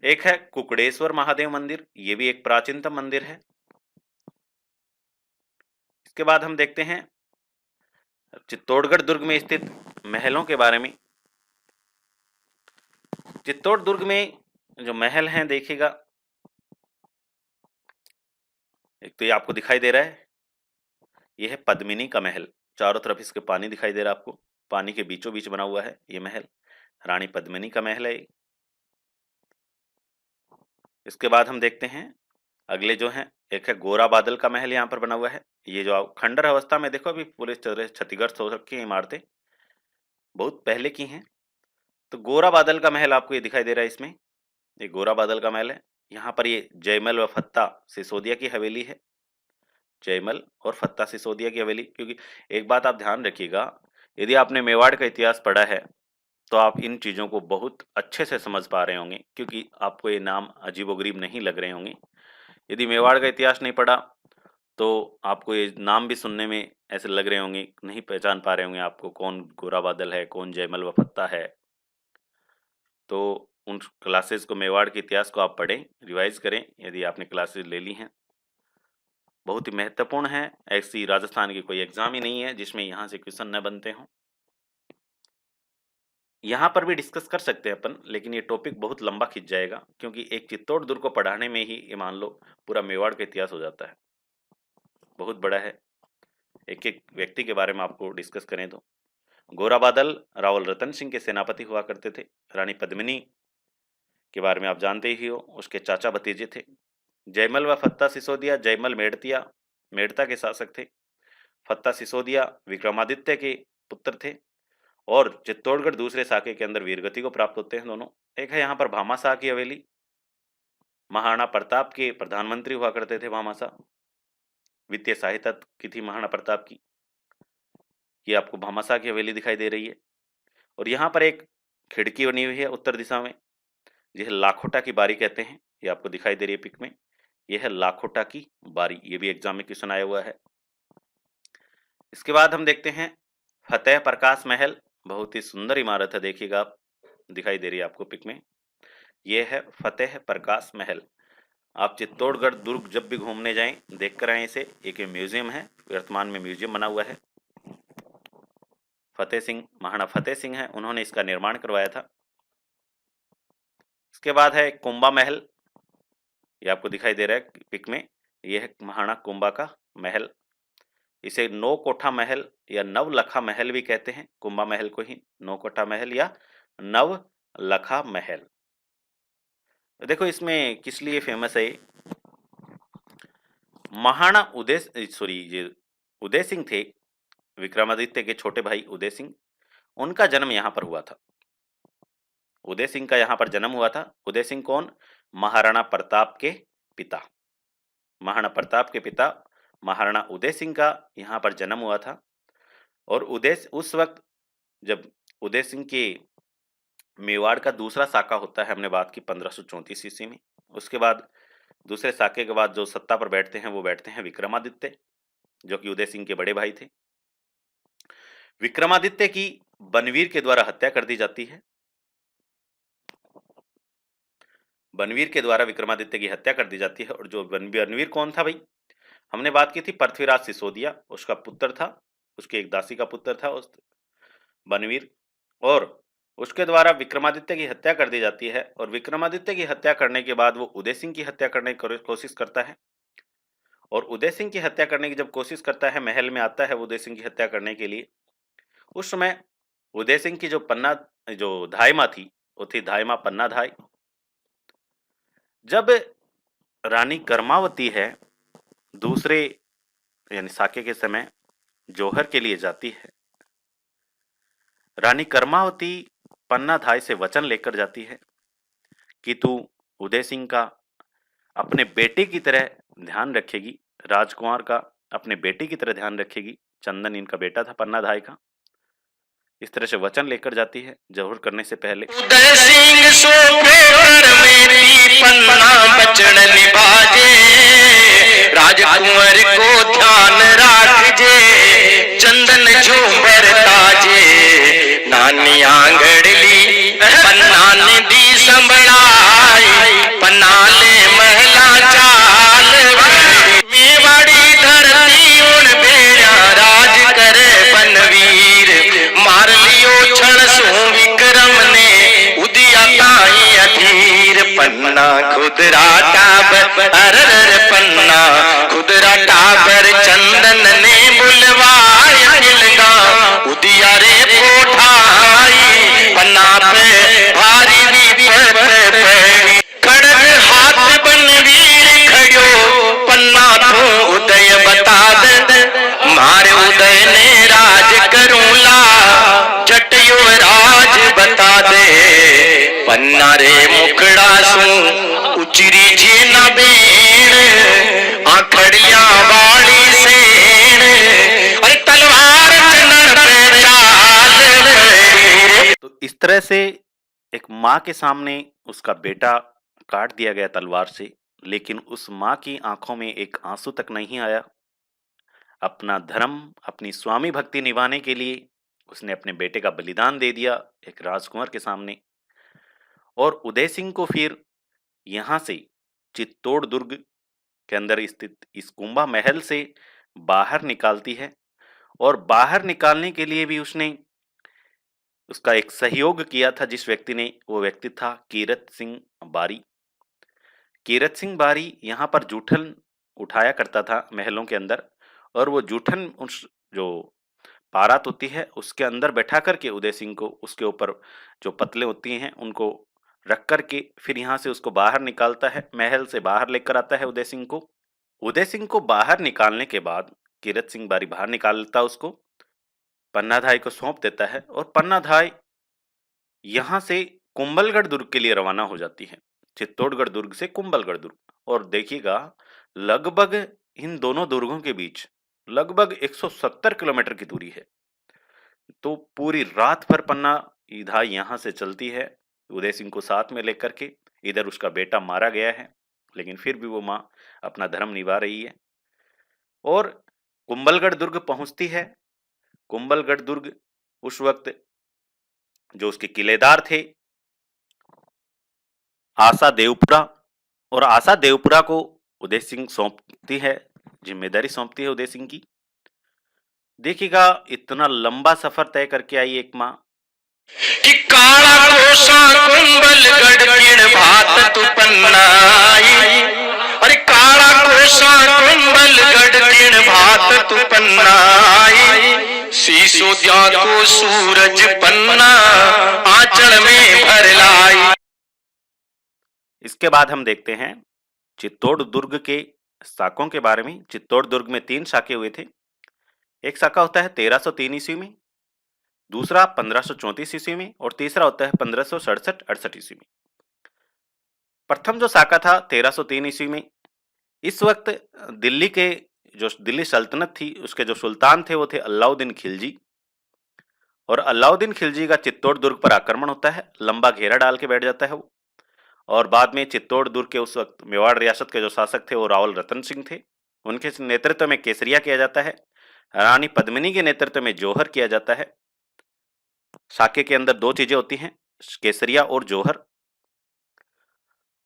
एक है कुकड़ेश्वर महादेव मंदिर, ये भी एक प्राचीनतम मंदिर है। इसके बाद हम देखते हैं चित्तौड़गढ़ दुर्ग में स्थित महलों के बारे में। चित्तौड़ दुर्ग में जो महल हैं देखिएगा, एक तो ये आपको दिखाई दे रहा है, ये है पद्मिनी का महल। चारों तरफ इसके पानी दिखाई दे रहा है आपको, पानी के बीचों बीच बना हुआ है ये महल, रानी पद्मिनी का महल है। इसके बाद हम देखते हैं अगले जो हैं, एक है गोरा बादल का महल, यहाँ पर बना हुआ है। ये जो खंडर अवस्था में देखो अभी पूरे क्षतिग्रस्त हो रखी है इमारतें, बहुत पहले की हैं। तो गोरा बादल का महल आपको ये दिखाई दे रहा है इसमें, ये गोरा बादल का महल है। यहाँ पर ये जयमल व फत्ता सिसोदिया की हवेली है, जयमल और फत्ता सिसोदिया की हवेली। क्योंकि एक बात आप ध्यान रखिएगा, यदि आपने मेवाड़ का इतिहास पढ़ा है तो आप इन चीज़ों को बहुत अच्छे से समझ पा रहे होंगे, क्योंकि आपको ये नाम अजीबोगरीब नहीं लग रहे होंगे। यदि मेवाड़ का इतिहास नहीं पढ़ा तो आपको ये नाम भी सुनने में ऐसे लग रहे होंगे, नहीं पहचान पा रहे होंगे आपको कौन गोरा बादल है, कौन जयमल व फत्ता है। तो उन क्लासेस को, मेवाड़ के इतिहास को आप पढ़ें, रिवाइज करें यदि आपने क्लासेस ले ली हैं, बहुत ही महत्वपूर्ण है। ऐसी राजस्थान की कोई एग्जाम ही नहीं है जिसमें यहाँ से क्वेश्चन न बनते हों। यहाँ पर भी डिस्कस कर सकते हैं अपन, लेकिन ये टॉपिक बहुत लंबा खिंच जाएगा, क्योंकि एक चित्तौड़ दुर्ग को पढ़ाने में ही ये मान लो पूरा मेवाड़ का इतिहास हो जाता है, बहुत बड़ा है। एक एक व्यक्ति के बारे में आपको डिस्कस करें तो गोरा बादल रावल रतन सिंह के सेनापति हुआ करते थे। रानी पद्मिनी के बारे में आप जानते ही हो, उसके चाचा भतीजे थे। जयमल व फत्ता सिसोदिया, जयमल मेड़ता के शासक थे, फत्ता सिसोदिया विक्रमादित्य के पुत्र थे, और चित्तौड़गढ़ दूसरे साके के अंदर वीरगति को प्राप्त होते हैं दोनों। एक है यहाँ पर भामाशाह की हवेली, महाराणा प्रताप के प्रधानमंत्री हुआ करते थे भामाशाह, वित्तीय सहायता की थी महाराणा प्रताप की। ये आपको भामाशाह की हवेली दिखाई दे रही है, और यहाँ पर एक खिड़की बनी हुई है उत्तर दिशा में, जिसे लाखोटा की बारी कहते हैं। ये आपको दिखाई दे रही है पिक में, यह है लाखोटा की बारी, ये भी एग्जाम में क्वेश्चन आया हुआ है। इसके बाद हम देखते हैं फतेह प्रकाश महल, बहुत ही सुंदर इमारत है, देखिएगा आप, दिखाई दे रही है आपको पिक में, यह है फतेह प्रकाश महल। आप चित्तौड़गढ़ दुर्ग जब भी घूमने जाएं देख कर आए इसे, एक म्यूजियम है, वर्तमान में म्यूजियम बना हुआ है। फतेह सिंह, महाराणा फतेह सिंह है, उन्होंने इसका निर्माण करवाया था। इसके बाद है कुंभा महल, ये आपको दिखाई दे रहा है पिक में, यह है महाराणा कुंभा का महल। इसे नौ कोठा महल या नवलखा महल भी कहते हैं, कुंभा महल को ही नौ कोठा महल या नवलखा महल। देखो इसमें किस लिए फेमस है, महाराणा उदय सिंह थे, विक्रमादित्य के छोटे भाई उदय सिंह, उनका जन्म यहाँ पर हुआ था। उदय सिंह का यहाँ पर जन्म हुआ था। उदय सिंह कौन? महाराणा प्रताप के पिता, महाराणा प्रताप के पिता महाराणा उदय सिंह का यहाँ पर जन्म हुआ था। और उस वक्त जब उदय सिंह के मेवाड़ का दूसरा साका होता है, हमने बात की 1534 ईस्वी में, उसके बाद दूसरे साके के बाद जो सत्ता पर बैठते हैं वो बैठते हैं विक्रमादित्य, जो कि उदय सिंह के बड़े भाई थे। विक्रमादित्य की बनवीर के द्वारा हत्या कर दी जाती है, बनवीर के द्वारा विक्रमादित्य की हत्या कर दी जाती है। और जो बनवीर कौन था भाई, हमने बात की थी पृथ्वीराज सिसोदिया, उसका पुत्र था, उसकी एक दासी का पुत्र था उस बनवीर, और उसके द्वारा विक्रमादित्य की हत्या कर दी जाती है। और विक्रमादित्य की हत्या करने के बाद वो उदय सिंह की हत्या करने की कोशिश करता है, और उदय सिंह की हत्या करने की जब कोशिश करता है, महल में आता है वो उदय सिंह की हत्या करने के लिए, उस समय उदय सिंह की जो धायमा थी वो थी धायमा पन्ना धाय। जब रानी कर्मावती है दूसरे यानी साके के समय जौहर के लिए जाती है, रानी कर्मावती पन्ना धाय से वचन लेकर जाती है कि तू उदय सिंह का अपने बेटे की तरह ध्यान रखेगी, राजकुमार का अपने बेटे की तरह ध्यान रखेगी। चंदन इनका बेटा था पन्ना धाय का, इस तरह से वचन लेकर जाती है जौहर करने से पहले। उदय सिंह सोफे कर मेरी पन्ना बचन निभाजे, राजकुंवर को ध्यान राखजे, चंदन झूमर ताजे, नानी आंगड़ली पन्ना ने दी संभड़ाई, पन्ना ले महला चाल मेवाड़ी धरती उन बेड़ा राज करे बनवीर, मार लियो क्षण सो विक्रम ने उदिया ताई अधीर, पन्ना खुदरा टाबर अरर पन्ना खुदरा टाबर चंदन ने बुलवाया मिलगा, उदिया रे कोठाई पन्ना पे भारी विपत पड़ी, खड़ग हाथ बनवीर खड़ो पन्ना तो उदय बता दे, मारे उदय ने राज करूला जट युवराज बता दे, पन्ना रे मुखड़ा सू उचरी जे न बेण, आखड़िया वाली सेण, अरे तलवार चनर पे चाल पड़ी। तो इस तरह से एक माँ के सामने उसका बेटा काट दिया गया तलवार से, लेकिन उस माँ की आंखों में एक आंसू तक नहीं आया। अपना धर्म, अपनी स्वामी भक्ति निभाने के लिए उसने अपने बेटे का बलिदान दे दिया एक राजकुंवर के सामने। और उदय सिंह को फिर यहाँ से चित्तौड़ दुर्ग के अंदर स्थित इस कुंभा महल से बाहर निकालती है। और बाहर निकालने के लिए भी उसने उसका एक सहयोग किया था जिस व्यक्ति ने, वो व्यक्ति था कीरत सिंह बारी। कीरत सिंह बारी यहाँ पर जूठन उठाया करता था महलों के अंदर, और वो जूठन उस जो पारात होती है उसके अंदर बैठा करके उदय सिंह को, उसके ऊपर जो पतले होती हैं उनको रख करके फिर यहाँ से उसको बाहर निकालता है, महल से बाहर लेकर आता है उदय सिंह को। उदय सिंह को बाहर निकालने के बाद कीरत सिंह बारी बाहर निकाल लेता उसको, पन्नाधाय को सौंप देता है, और पन्नाधाय यहाँ से कुंभलगढ़ दुर्ग के लिए रवाना हो जाती है, चित्तौड़गढ़ दुर्ग से कुंभलगढ़ दुर्ग। और देखिएगा लगभग इन दोनों दुर्गों के बीच लगभग 170 किलोमीटर की दूरी है। तो पूरी रात भर पन्नाधाय यहाँ से चलती है उदय सिंह को साथ में लेकर के। इधर उसका बेटा मारा गया है, लेकिन फिर भी वो माँ अपना धर्म निभा रही है और कुंभलगढ़ दुर्ग पहुंचती है। कुंभलगढ़ दुर्ग उस वक्त जो उसके किलेदार थे आशा देवपुरा, और आशा देवपुरा को उदय सिंह सौंपती है, जिम्मेदारी सौंपती है उदय सिंह की। देखिएगा इतना लंबा सफर तय करके आई एक माँ कि काला कोसा कुंभलगढ़ किण भात तु पन्नाई, अरे काला कोसा कुंभलगढ़ किण भात तु पन्नाई, शीशो द्या को सूरज पन्ना आंचल में भर लाई। इसके बाद हम देखते हैं चित्तौड़ दुर्ग के शाकों के बारे में। चित्तौड़ दुर्ग में 3 शाखे हुए थे। एक शाखा होता है 1303 ईस्वी में, दूसरा 1534 ईस्वी में, और तीसरा होता है 1567-68 ईस्वी में। प्रथम जो शाखा था 1303 ईस्वी में, इस वक्त दिल्ली के जो दिल्ली सल्तनत थी उसके जो सुल्तान थे वो थे अलाउद्दीन खिलजी। और अलाउद्दीन खिलजी का चित्तौड़ दुर्ग पर आक्रमण होता है, लंबा घेरा डाल के बैठ जाता है वो। और बाद में चित्तौड़ दुर्ग के उस वक्त मेवाड़ रियासत के जो शासक थे वो रावल रतन सिंह थे, उनके नेतृत्व में केसरिया किया जाता है। रानी पद्मिनी के नेतृत्व में जौहर किया जाता है। शाके के अंदर 2 चीजें होती हैं, केसरिया और जौहर।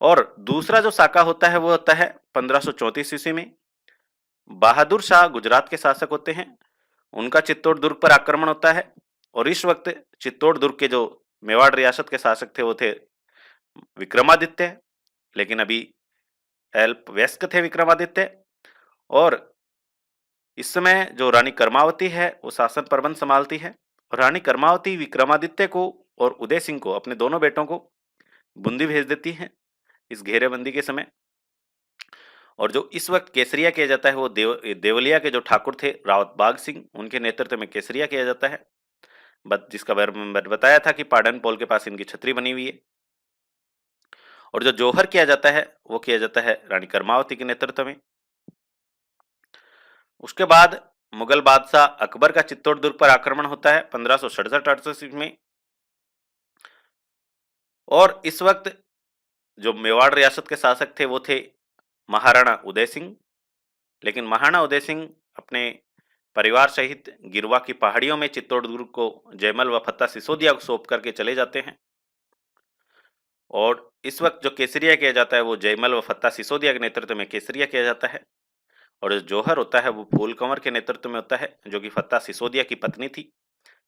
और दूसरा जो शाखा होता है वो होता है 1534 ईस्वी में। बहादुर शाह गुजरात के शासक होते हैं, उनका चित्तौड़ दुर्ग पर आक्रमण होता है। और इस वक्त चित्तौड़ दुर्ग के जो मेवाड़ रियासत के शासक थे वो थे विक्रमादित्य, लेकिन अभी अल्प वयस्क थे विक्रमादित्य। और इस समय जो रानी कर्मावती है वो शासन प्रबंध संभालती है। और रानी कर्मावती विक्रमादित्य को और उदय सिंह को, अपने दोनों बेटों को बूंदी भेज देती है इस घेरेबंदी के समय। और जो इस वक्त केसरिया किया जाता है वो देवलिया के जो ठाकुर थे रावत बाग सिंह, उनके नेतृत्व में केसरिया किया जाता है, जिसका बताया था कि पाडन पोल के पास इनकी छतरी बनी हुई है। और जो जौहर किया जाता है वो किया जाता है रानी कर्मावती के नेतृत्व में। उसके बाद मुगल बादशाह अकबर का चित्तौड़ दुर्ग पर आक्रमण होता है 1567-68 में। और इस वक्त जो मेवाड़ रियासत के शासक थे वो थे महाराणा उदय सिंह। लेकिन महाराणा उदय सिंह अपने परिवार सहित गिरवा की पहाड़ियों में चित्तौड़ दुर्ग को जयमल व फत्ता सिसोदिया को सौंप करके चले जाते हैं। और इस वक्त जो केसरिया किया जाता है वो जयमल व फत्ता सिसोदिया के नेतृत्व में केसरिया किया जाता है। और जो जौहर होता है वो फूल कंवर के नेतृत्व में होता है, जो कि फत्ता सिसोदिया की पत्नी थी,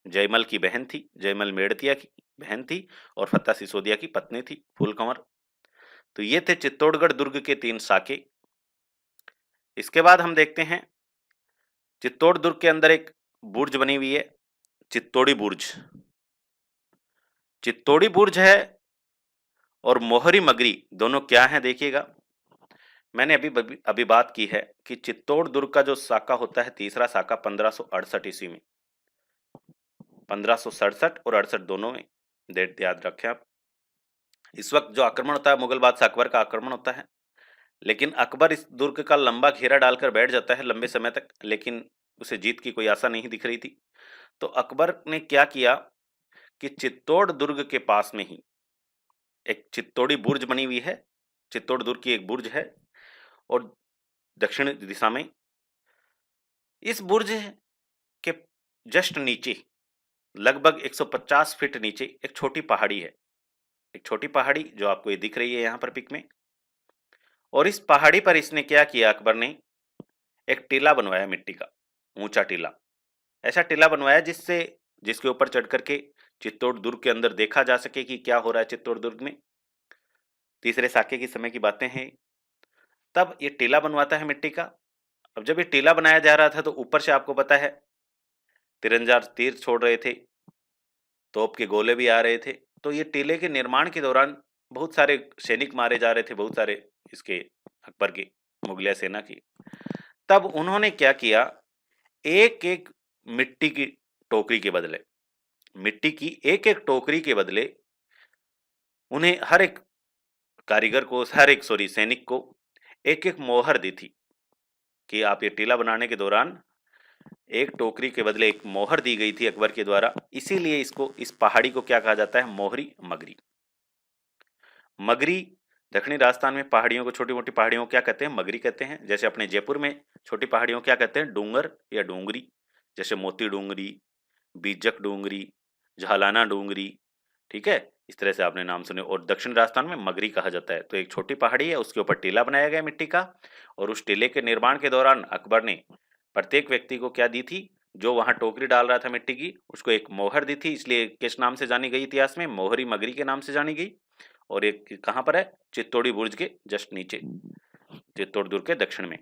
जयमल की बहन थी, जयमल मेड़तिया की बहन थी और फत्ता सिसोदिया की पत्नी थी फूल कंवर। तो ये थे चित्तौड़गढ़ दुर्ग के 3 साके। इसके बाद हम देखते हैं चित्तौड़ दुर्ग के अंदर एक बुर्ज बनी हुई है, चित्तौड़ी बुर्ज। चित्तौड़ी बुर्ज है और मोहरी मगरी दोनों क्या हैं देखिएगा। मैंने अभी बात की है कि चित्तौड़ दुर्ग का जो साका होता है, तीसरा साका 1568 ईस्वी में, 1567 और 68 दोनों में, डेट याद रखें आप। इस वक्त जो आक्रमण होता है मुगल बादशाह अकबर का आक्रमण होता है। लेकिन अकबर इस दुर्ग का लंबा घेरा डालकर बैठ जाता है लंबे समय तक, लेकिन उसे जीत की कोई आशा नहीं दिख रही थी। तो अकबर ने क्या किया कि चित्तौड़ दुर्ग के पास में ही एक चित्तौड़ी बुर्ज बनी हुई है, चित्तौड़ दुर्ग की एक बुर्ज है और दक्षिण दिशा में इस बुर्ज के जस्ट नीचे लगभग 150 फीट नीचे एक छोटी पहाड़ी है, एक छोटी पहाड़ी जो आपको ये दिख रही है यहाँ पर पिक में। और इस पहाड़ी पर इसने क्या किया, अकबर ने एक टीला बनवाया, मिट्टी का ऊंचा टीला। ऐसा टीला बनवाया जिसके ऊपर चढ़ करके चित्तौड़ दुर्ग के अंदर देखा जा सके कि क्या हो रहा है चित्तौड़ दुर्ग में। तीसरे साके की समय की बातें हैं। तब ये टीला बनवाता है मिट्टी का। अब जब ये टीला बनाया जा रहा था तो ऊपर से आपको पता है तिरंजार तीर छोड़ रहे थे, तोप के गोले भी आ रहे थे। तो ये टीले के निर्माण के दौरान बहुत सारे सैनिक मारे जा रहे थे, बहुत सारे इसके अकबर की मुगलिया सेना की। तब उन्होंने क्या किया, एक एक मिट्टी की टोकरी के बदले, मिट्टी की एक एक टोकरी के बदले उन्हें हर एक कारीगर को, सैनिक को एक एक मोहर दी थी कि आप ये टीला बनाने के दौरान एक टोकरी के बदले एक मोहर दी गई थी अकबर के द्वारा। इसीलिए इस पहाड़ी को क्या कहा जाता है, मोहरी मगरी। मगरी दक्षिणी राजस्थान में पहाड़ियों को, छोटी मोटी पहाड़ियों को क्या कहते हैं, मगरी कहते हैं। जैसे अपने जयपुर में छोटी पहाड़ियों को क्या कहते हैं, डूंगर या डूंगरी। जैसे मोती डूंगरी, बीजक डूंगरी, झालाना डूंगरी, ठीक है, इस तरह से आपने नाम सुने। और दक्षिण राजस्थान में मगरी कहा जाता है। तो एक छोटी पहाड़ी है, उसके ऊपर टीला बनाया गया मिट्टी का। और उस टीले के निर्माण के दौरान अकबर ने प्रत्येक व्यक्ति को क्या दी थी, जो वहां टोकरी डाल रहा था मिट्टी की, उसको एक मोहर दी थी। इसलिए किस नाम से जानी गई इतिहास में, मोहरी मगरी के नाम से जानी गई। और एक कहां पर है, चित्तौड़ी बुर्ज के जस्ट नीचे, चित्तौड़ दुर्ग के दक्षिण में।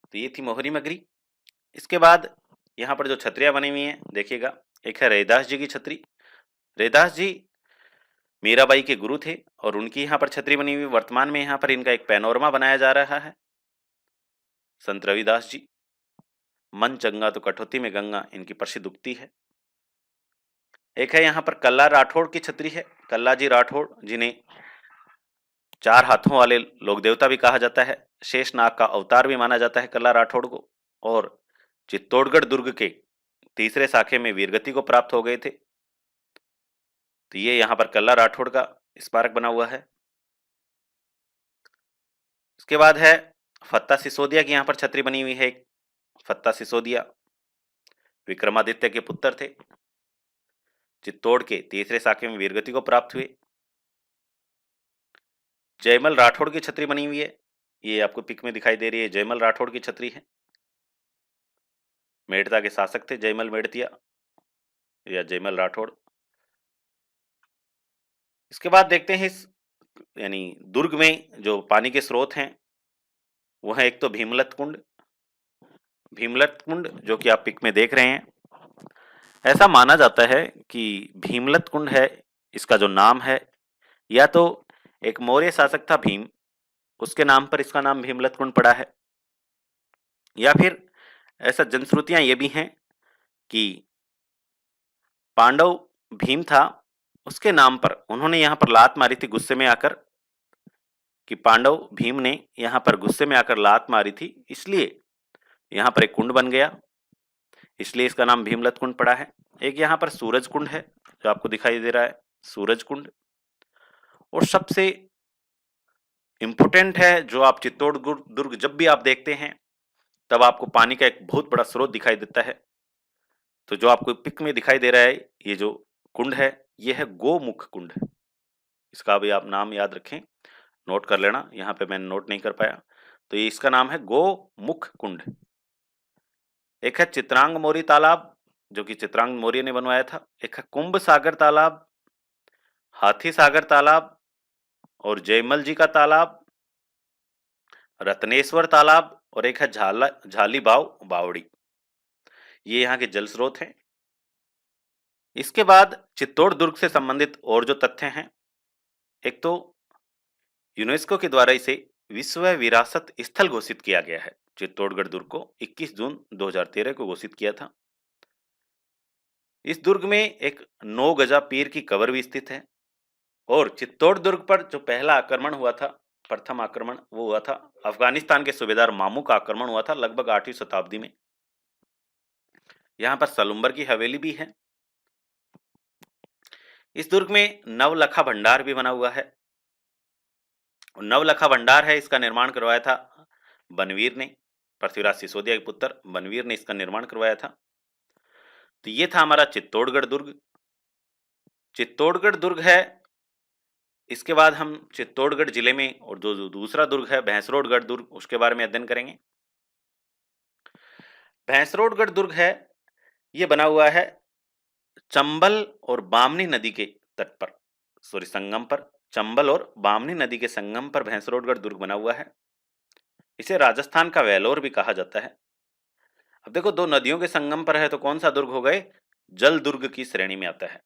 तो ये थी मोहरी मगरी। इसके बाद यहाँ पर जो छतरियां बनी हुई हैं देखिएगा, एक है रैदास जी की छतरी। रैदास जी मीराबाई के गुरु थे और उनकी यहाँ पर छतरी बनी हुई। वर्तमान में यहाँ पर इनका एक पैनोरमा बनाया जा रहा है। संत रविदास जी, मन चंगा तो कठौती में गंगा, इनकी प्रसिद्ध उक्ति है। एक है यहाँ पर कल्ला राठौड़ की छतरी है। कल्ला जी राठौड़, जिन्हें 4 हाथों वाले लोक देवता भी कहा जाता है, शेषनाग का अवतार भी माना जाता है कल्ला राठौड़ को। और चित्तौड़गढ़ दुर्ग के तीसरे साखे में वीरगति को प्राप्त हो गए थे। तो ये यहाँ पर कल्ला राठौड़ का स्मारक बना हुआ है। इसके बाद है फत्ता सिसोदिया की यहाँ पर छतरी बनी हुई है। एक फत्ता सिसोदिया विक्रमादित्य के पुत्र थे, चित्तौड़ के तीसरे साखे में वीरगति को प्राप्त हुए। जयमल राठौड़ की छतरी बनी हुई है, ये आपको पिक में दिखाई दे रही है, जयमल राठौड़ की छतरी है। मेड़ता के शासक थे जयमल मेड़तिया या जयमल राठौड़। इसके बाद देखते हैं इस यानी दुर्ग में जो पानी के स्रोत हैं वो है एक तो भीमलत कुंड। भीमलत कुंड जो कि आप पिक में देख रहे हैं, ऐसा माना जाता है कि भीमलत कुंड है, इसका जो नाम है, या तो एक मौर्य शासक था भीम, उसके नाम पर इसका नाम भीमलत कुंड पड़ा है, या फिर ऐसा जनश्रुतियां ये भी हैं कि पांडव भीम था, उसके नाम पर उन्होंने यहाँ पर लात मारी थी गुस्से में आकर, कि पांडव भीम ने यहाँ पर गुस्से में आकर लात मारी थी, इसलिए यहाँ पर एक कुंड बन गया, इसलिए इसका नाम भीमलत कुंड पड़ा है। एक यहाँ पर सूरज कुंड है जो आपको दिखाई दे रहा है, सूरज कुंड। और सबसे इंपॉर्टेंट है, जो आप चित्तौड़ दुर्ग जब भी आप देखते हैं तब आपको पानी का एक बहुत बड़ा स्रोत दिखाई देता है। तो जो आपको पिक में दिखाई दे रहा है, ये जो कुंड है, ये है गोमुख कुंड। इसका भी आप नाम याद रखें, नोट कर लेना, यहाँ पे मैंने नोट नहीं कर पाया। तो ये इसका नाम है गोमुख कुंड। एक है चित्रांग मोरी तालाब, जो कि चित्रांग मौर्य ने बनवाया था। एक है कुंभ सागर तालाब, हाथी सागर तालाब, और जयमल जी का तालाब, रत्नेश्वर तालाब, और एक है झाली बावड़ी। ये यहाँ के जल स्रोत हैं। इसके बाद चित्तौड़ दुर्ग से संबंधित और जो तथ्य हैं, एक तो यूनेस्को के द्वारा इसे विश्व विरासत स्थल घोषित किया गया है। चित्तौड़गढ़ दुर्ग को 21 जून 2013 को घोषित किया था। इस दुर्ग में एक 9 गजा पीर की कब्र भी स्थित है। और चित्तौड़ दुर्ग पर जो पहला आक्रमण हुआ था, प्रथम आक्रमण, वो हुआ था अफगानिस्तान के सूबेदार मामू का आक्रमण हुआ था लगभग 8वीं शताब्दी में। यहाँ पर सलुम्बर की हवेली भी है। इस दुर्ग में नवलखा भंडार भी बना हुआ है। नवलखा भंडार है, इसका निर्माण करवाया था बनवीर ने, पृथ्वीराज सिसोदिया के पुत्र बनवीर ने इसका निर्माण करवाया था। तो ये था हमारा चित्तौड़गढ़ दुर्ग। चित्तौड़गढ़ दुर्ग है। इसके बाद हम चित्तौड़गढ़ जिले में और जो दूसरा दुर्ग है भैंसरोडगढ़ दुर्ग, उसके बारे में अध्ययन करेंगे। भैंसरोडगढ़ दुर्ग है, ये बना हुआ है चंबल और बामनी नदी के तट पर, संगम पर। चंबल और बामनी नदी के संगम पर भैंसरोडगढ़ दुर्ग बना हुआ है। इसे राजस्थान का वेलोर भी कहा जाता है। अब देखो, दो नदियों के संगम पर है तो कौन सा दुर्ग हो गए? जल दुर्ग की श्रेणी में आता है।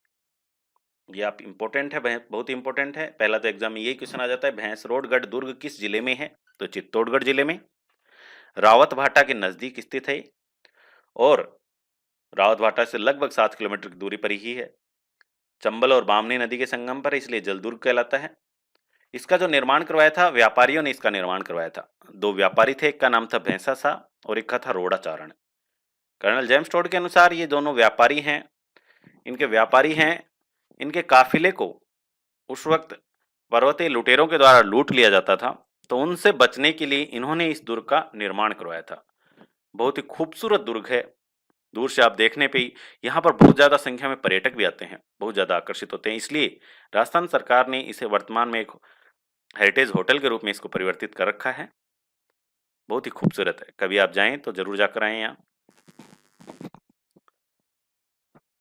ये आप इंपॉर्टेंट है, बहुत इंपॉर्टेंट है। पहला तो एग्जाम में यही क्वेश्चन आ जाता है, भैंसरोडगढ़ दुर्ग किस जिले में है? तो चित्तौड़गढ़ जिले में, रावत भाटा के नजदीक स्थित है और रावत भाटा से लगभग 7 किलोमीटर की दूरी पर ही है। चंबल और बामनी नदी के संगम पर है, इसलिए जल दुर्ग कहलाता है। इसका जो निर्माण करवाया था, व्यापारियों ने इसका निर्माण करवाया था। 2 व्यापारी थे, एक का नाम था भैंसा शाह और एक का था रोड़ाचारण। कर्नल जेम्स टोड के अनुसार ये दोनों व्यापारी हैं। इनके काफिले को उस वक्त पर्वतीय लुटेरों के द्वारा लूट लिया जाता था, तो उनसे बचने के लिए इन्होंने इस दुर्ग का निर्माण करवाया था। बहुत ही खूबसूरत दुर्ग है। दूर से आप देखने पे ही यहाँ पर बहुत ज़्यादा संख्या में पर्यटक भी आते हैं, बहुत ज़्यादा आकर्षित होते हैं। इसलिए राजस्थान सरकार ने इसे वर्तमान में एक हेरिटेज होटल के रूप में इसको परिवर्तित कर रखा है। बहुत ही खूबसूरत है, कभी आप जाएं तो जरूर जाकर आएं यहाँ।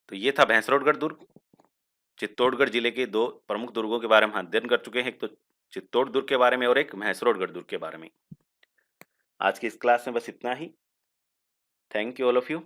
तो ये था भैंसरोडगढ़ दुर्ग। चित्तौड़गढ़ जिले के 2 प्रमुख दुर्गों के बारे में अध्ययन कर चुके हैं, एक तो चित्तौड़ दुर्ग के बारे में और एक भैंसरोडगढ़ दुर्ग के बारे में। आज की इस क्लास में बस इतना ही। Thank you all of you.